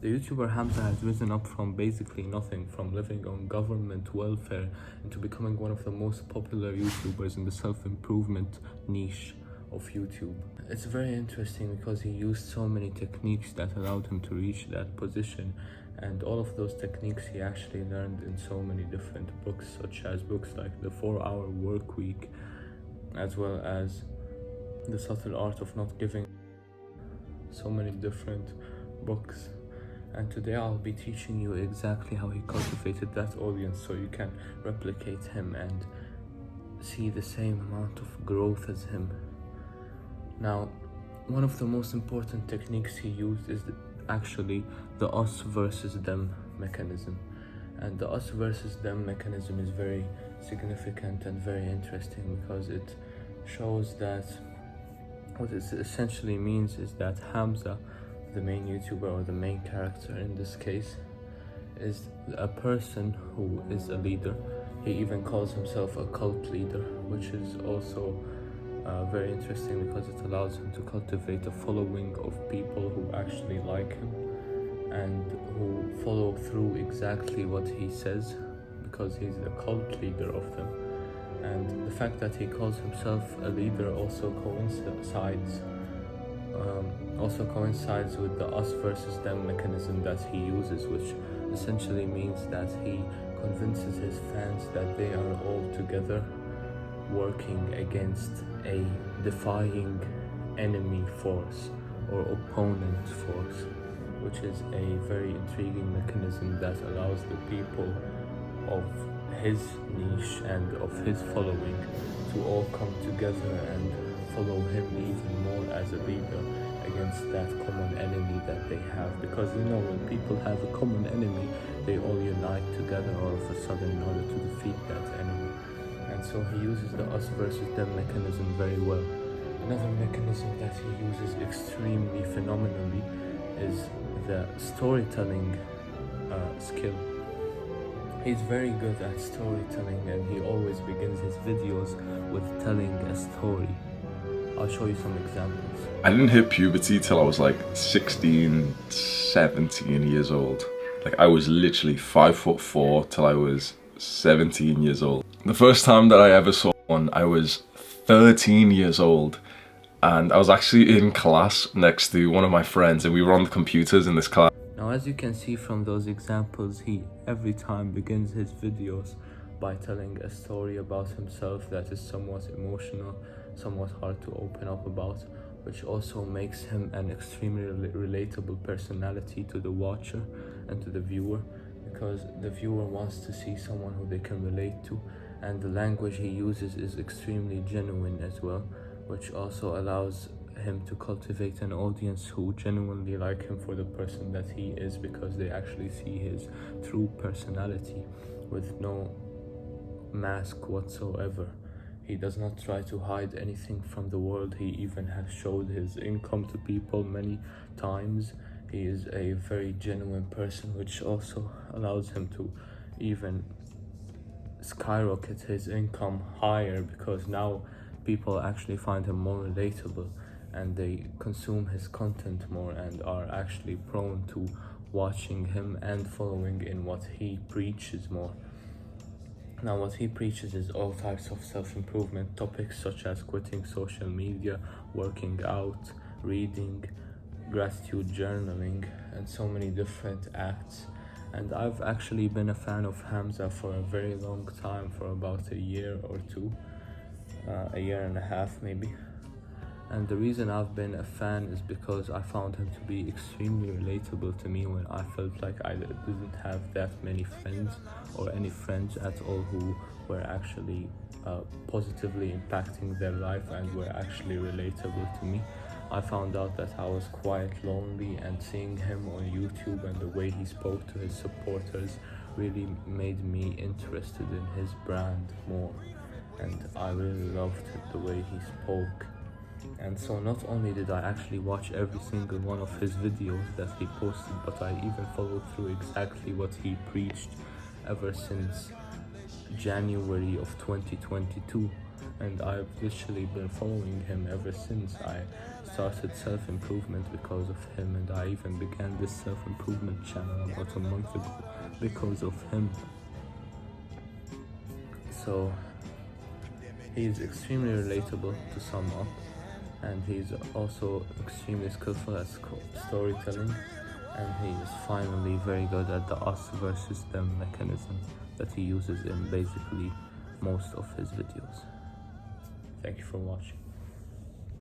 The YouTuber Hamza has risen up from basically nothing, from living on government welfare, into becoming one of the most popular YouTubers in the self-improvement niche of YouTube. It's very interesting because he used so many techniques that allowed him to reach that position, and all of those techniques he actually learned in so many different books, such as books like The 4-Hour Work Week, as well as The Subtle Art of Not Giving. So many different books. And today I'll be teaching you exactly how he cultivated that audience so you can replicate him and see the same amount of growth as him. Now, one of the most important techniques he used is actually the us versus them mechanism. And the us versus them mechanism is very significant and very interesting because it shows that what it essentially means is that Hamza, the main YouTuber or the main character in this case, is a person who is a leader. He even calls himself a cult leader, which is also very interesting because it allows him to cultivate a following of people who actually like him and who follow through exactly what he says, because he's the cult leader of them. And the fact that he calls himself a leader also coincides with the us versus them mechanism that he uses, which essentially means that he convinces his fans that they are all together working against a defying enemy force or opponent force, which is a very intriguing mechanism that allows the people of his niche and of his following to all come together and follow him even more as a leader against that common enemy that they have. Because when people have a common enemy, they all unite together all of a sudden in order to defeat that enemy. And so he uses the us versus them mechanism very well. Another mechanism that he uses extremely phenomenally is the storytelling skill. He's very good at storytelling, and he always begins his videos with telling a story. I'll show you some examples. I didn't hit puberty till I was like 16, 17 years old. Like I was literally 5'4" till I was 17 years old. The first time that I ever saw one, I was 13 years old. And I was actually in class next to one of my friends, and we were on the computers in this class. Now, as you can see from those examples, he every time begins his videos by telling a story about himself that is somewhat emotional, somewhat hard to open up about, which also makes him an extremely relatable personality to the watcher and to the viewer, because the viewer wants to see someone who they can relate to, and the language he uses is extremely genuine as well, which also allows him to cultivate an audience who genuinely like him for the person that he is, because they actually see his true personality with no mask whatsoever. He does not try to hide anything from the world. He even has showed his income to people many times. He is a very genuine person, which also allows him to even skyrocket his income higher, because now people actually find him more relatable and they consume his content more and are actually prone to watching him and following in what he preaches more. Now, what he preaches is all types of self-improvement topics, such as quitting social media, working out, reading, gratitude journaling, and so many different acts. And I've actually been a fan of Hamza for a very long time, for about a year or two, a year and a half maybe. And the reason I've been a fan is because I found him to be extremely relatable to me when I felt like I didn't have that many friends or any friends at all who were actually positively impacting their life and were actually relatable to me. I found out that I was quite lonely, and seeing him on YouTube and the way he spoke to his supporters really made me interested in his brand more, and I really loved the way he spoke. And so not only did I actually watch every single one of his videos that he posted, but I even followed through exactly what he preached ever since January of 2022. And I've literally been following him ever since. I started self-improvement because of him, and I even began this self-improvement channel about a month ago because of him. So he's extremely relatable to sum up, and he's also extremely skillful at storytelling, and he is finally very good at the us versus them mechanism that he uses in basically most of his videos. Thank you for watching.